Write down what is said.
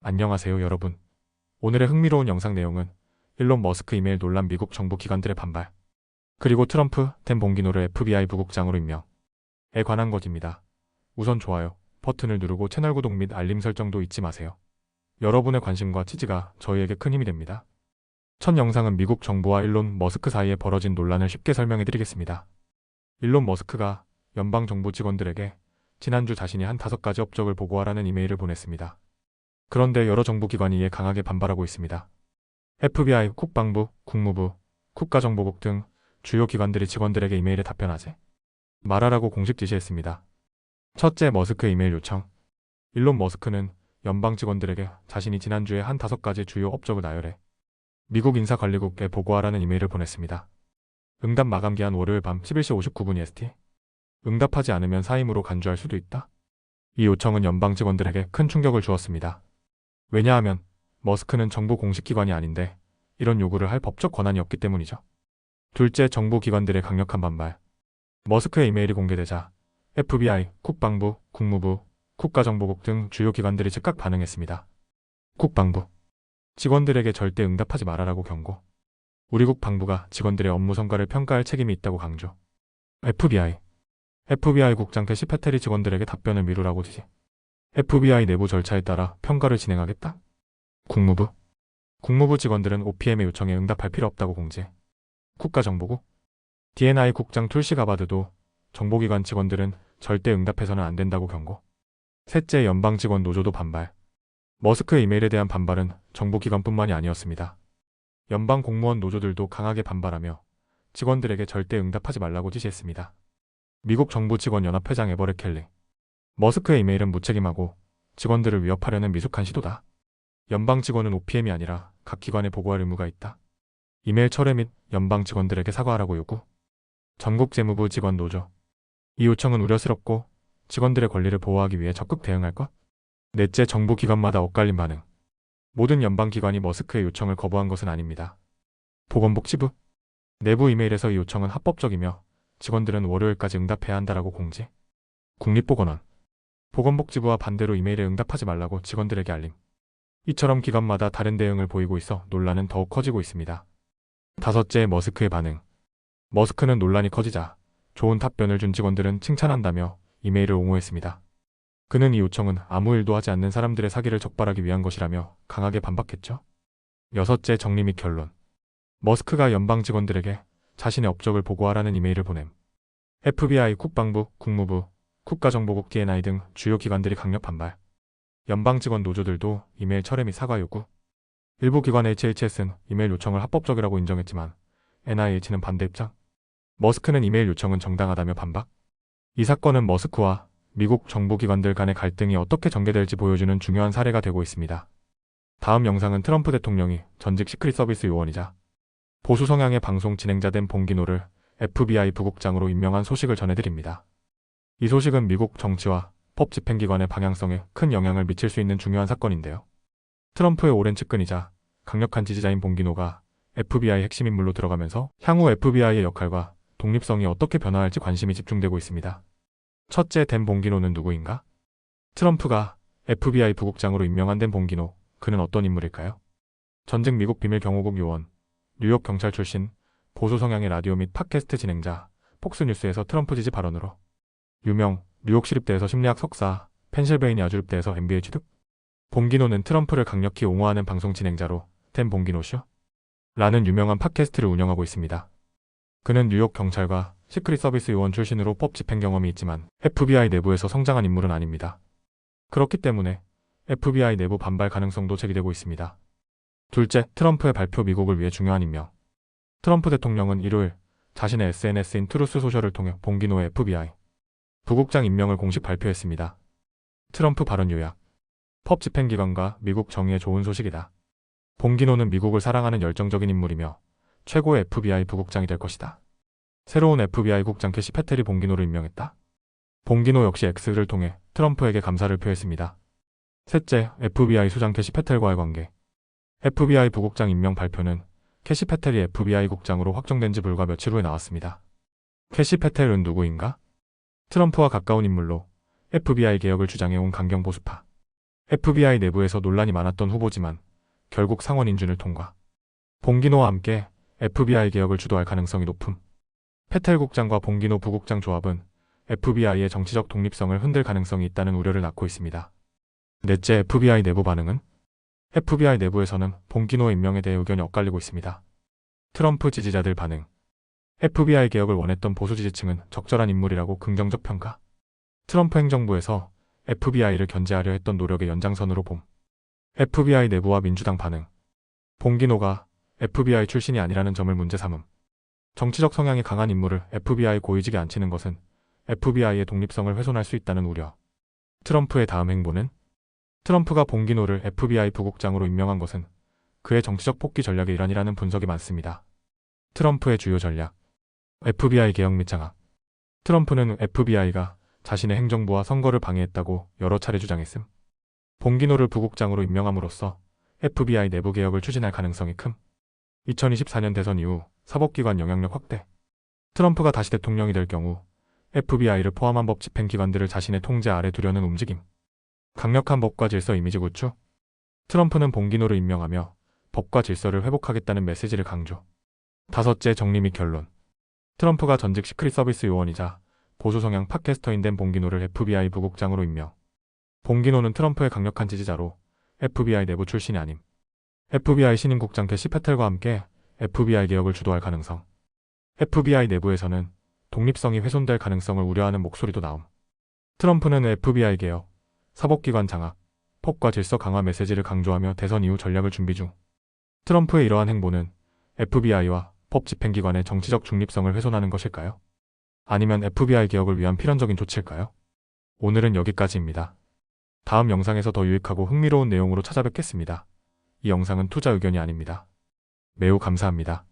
안녕하세요 여러분. 오늘의 흥미로운 영상 내용은 일론 머스크 이메일 논란 미국 정부 기관들의 반발, 그리고 트럼프 된 봉기노를 FBI 부국장으로 임명에 관한 것입니다. 우선 좋아요 버튼을 누르고 채널 구독 및 알림 설정도 잊지 마세요. 여러분의 관심과 지지가 저희에게 큰 힘이 됩니다. 첫 영상은 미국 정부와 일론 머스크 사이에 벌어진 논란을 쉽게 설명해 드리겠습니다. 일론 머스크가 연방정부 직원들에게 지난주 자신이 한 5가지 업적을 보고하라는 이메일을 보냈습니다. 그런데 여러 정부기관이 이에 강하게 반발하고 있습니다. FBI, 국방부, 국무부, 국가정보국 등 주요 기관들이 직원들에게 이메일에 답변하지 말하라고 공식 지시했습니다. 첫째, 머스크 이메일 요청. 일론 머스크는 연방 직원들에게 자신이 지난주에 한 5가지 주요 업적을 나열해 미국 인사관리국에 보고하라는 이메일을 보냈습니다. 응답 마감 기한 월요일 밤 11시 59분 EST. 응답하지 않으면 사임으로 간주할 수도 있다. 이 요청은 연방 직원들에게 큰 충격을 주었습니다. 왜냐하면 머스크는 정부 공식 기관이 아닌데 이런 요구를 할 법적 권한이 없기 때문이죠. 둘째, 정부 기관들의 강력한 반발. 머스크의 이메일이 공개되자 FBI, 국방부, 국무부, 국가정보국 등 주요 기관들이 즉각 반응했습니다. 국방부. 직원들에게 절대 응답하지 말아라고 경고. 우리 국방부가 직원들의 업무 성과를 평가할 책임이 있다고 강조. FBI 국장 캐시 패텔이 직원들에게 답변을 미루라고 지시. FBI 내부 절차에 따라 평가를 진행하겠다. 국무부 직원들은 OPM의 요청에 응답할 필요 없다고 공지. 국가정보국. DNI 국장 툴시 가바드도 정보기관 직원들은 절대 응답해서는 안 된다고 경고. 셋째, 연방 직원 노조도 반발. 머스크의 이메일에 대한 반발은 정보기관뿐만이 아니었습니다. 연방 공무원 노조들도 강하게 반발하며 직원들에게 절대 응답하지 말라고 지시했습니다. 미국 정부 직원 연합 회장 에버렛 켈리. 머스크의 이메일은 무책임하고 직원들을 위협하려는 미숙한 시도다. 연방 직원은 OPM이 아니라 각 기관에 보고할 의무가 있다. 이메일 철회 및 연방 직원들에게 사과하라고 요구. 전국 재무부 직원 노조. 이 요청은 우려스럽고 직원들의 권리를 보호하기 위해 적극 대응할 것. 넷째, 정부 기관마다 엇갈린 반응. 모든 연방 기관이 머스크의 요청을 거부한 것은 아닙니다. 보건복지부. 내부 이메일에서 이 요청은 합법적이며 직원들은 월요일까지 응답해야 한다라고 공지. 국립보건원. 보건복지부와 반대로 이메일에 응답하지 말라고 직원들에게 알림. 이처럼 기관마다 다른 대응을 보이고 있어 논란은 더욱 커지고 있습니다. 다섯째, 머스크의 반응. 머스크는 논란이 커지자 좋은 답변을 준 직원들은 칭찬한다며 이메일을 옹호했습니다. 그는 이 요청은 아무 일도 하지 않는 사람들의 사기를 적발하기 위한 것이라며 강하게 반박했죠. 여섯째, 정리 및 결론. 머스크가 연방 직원들에게 자신의 업적을 보고하라는 이메일을 보냄. FBI, 국방부, 국무부, 국가정보국 DNI 등 주요 기관들이 강력 반발. 연방 직원 노조들도 이메일 철회 및 사과 요구. 일부 기관 HHS는 이메일 요청을 합법적이라고 인정했지만 NIH는 반대 입장. 머스크는 이메일 요청은 정당하다며 반박. 이 사건은 머스크와 미국 정보기관들 간의 갈등이 어떻게 전개될지 보여주는 중요한 사례가 되고 있습니다. 다음 영상은 트럼프 대통령이 전직 시크릿 서비스 요원이자 보수 성향의 방송 진행자 된 봉기노를 FBI 부국장으로 임명한 소식을 전해드립니다. 이 소식은 미국 정치와 법 집행기관의 방향성에 큰 영향을 미칠 수 있는 중요한 사건인데요. 트럼프의 오랜 측근이자 강력한 지지자인 봉기노가 FBI 핵심 인물로 들어가면서 향후 FBI의 역할과 독립성이 어떻게 변화할지 관심이 집중되고 있습니다. 첫째, 댄 봉기노는 누구인가? 트럼프가 FBI 부국장으로 임명한 댄 봉기노, 그는 어떤 인물일까요? 전직 미국 비밀경호국 요원, 뉴욕 경찰 출신, 보수 성향의 라디오 및 팟캐스트 진행자, 폭스뉴스에서 트럼프 지지 발언으로 유명, 뉴욕 시립대에서 심리학 석사, 펜실베이니아 주립대에서 MBA 취득. 봉기노는 트럼프를 강력히 옹호하는 방송 진행자로 댄 봉기노 쇼 라는 유명한 팟캐스트를 운영하고 있습니다. 그는 뉴욕 경찰과 시크릿 서비스 요원 출신으로 법 집행 경험이 있지만 FBI 내부에서 성장한 인물은 아닙니다. 그렇기 때문에 FBI 내부 반발 가능성도 제기되고 있습니다. 둘째, 트럼프의 발표. 미국을 위해 중요한 임명. 트럼프 대통령은 일요일 자신의 SNS인 트루스 소셜을 통해 봉기노의 FBI 부국장 임명을 공식 발표했습니다. 트럼프 발언 요약. 법 집행기관과 미국 정의에 좋은 소식이다. 봉기노는 미국을 사랑하는 열정적인 인물이며 최고의 FBI 부국장이 될 것이다. 새로운 FBI 국장 캐시 패텔이 봉기노를 임명했다. 봉기노 역시 X를 통해 트럼프에게 감사를 표했습니다. 셋째, FBI 수장 캐시 패텔과의 관계. FBI 부국장 임명 발표는 캐시 패텔이 FBI 국장으로 확정된 지 불과 며칠 후에 나왔습니다. 캐시 패텔은 누구인가? 트럼프와 가까운 인물로 FBI 개혁을 주장해온 강경 보수파. FBI 내부에서 논란이 많았던 후보지만 결국 상원 인준을 통과. 봉기노와 함께 FBI 개혁을 주도할 가능성이 높음. 페텔 국장과 봉기노 부국장 조합은 FBI의 정치적 독립성을 흔들 가능성이 있다는 우려를 낳고 있습니다. 넷째, FBI 내부 반응은? FBI 내부에서는 봉기노 임명에 대해 의견이 엇갈리고 있습니다. 트럼프 지지자들 반응. FBI 개혁을 원했던 보수 지지층은 적절한 인물이라고 긍정적 평가. 트럼프 행정부에서 FBI를 견제하려 했던 노력의 연장선으로 봄. FBI 내부와 민주당 반응. 봉기노가 FBI 출신이 아니라는 점을 문제 삼음. 정치적 성향이 강한 인물을 FBI 고위직에 앉히는 것은 FBI의 독립성을 훼손할 수 있다는 우려. 트럼프의 다음 행보는? 트럼프가 봉기노를 FBI 부국장으로 임명한 것은 그의 정치적 복귀 전략의 일환이라는 분석이 많습니다. 트럼프의 주요 전략. FBI 개혁 및 장악. 트럼프는 FBI가 자신의 행정부와 선거를 방해했다고 여러 차례 주장했음. 봉기노를 부국장으로 임명함으로써 FBI 내부 개혁을 추진할 가능성이 큼. 2024년 대선 이후 사법기관 영향력 확대. 트럼프가 다시 대통령이 될 경우 FBI를 포함한 법 집행기관들을 자신의 통제 아래 두려는 움직임. 강력한 법과 질서 이미지 구축. 트럼프는 봉기노를 임명하며 법과 질서를 회복하겠다는 메시지를 강조. 다섯째, 정리 및 결론. 트럼프가 전직 시크릿 서비스 요원이자 보수 성향 팟캐스터인 된 봉기노를 FBI 부국장으로 임명. 봉기노는 트럼프의 강력한 지지자로 FBI 내부 출신이 아님. FBI 신임 국장 캐시 패텔과 함께 FBI 개혁을 주도할 가능성. FBI 내부에서는 독립성이 훼손될 가능성을 우려하는 목소리도 나옴. 트럼프는 FBI 개혁, 사법기관 장악, 법과 질서 강화 메시지를 강조하며 대선 이후 전략을 준비 중. 트럼프의 이러한 행보는 FBI와 법 집행기관의 정치적 중립성을 훼손하는 것일까요? 아니면 FBI 개혁을 위한 필연적인 조치일까요? 오늘은 여기까지입니다. 다음 영상에서 더 유익하고 흥미로운 내용으로 찾아뵙겠습니다. 이 영상은 투자 의견이 아닙니다. 매우 감사합니다.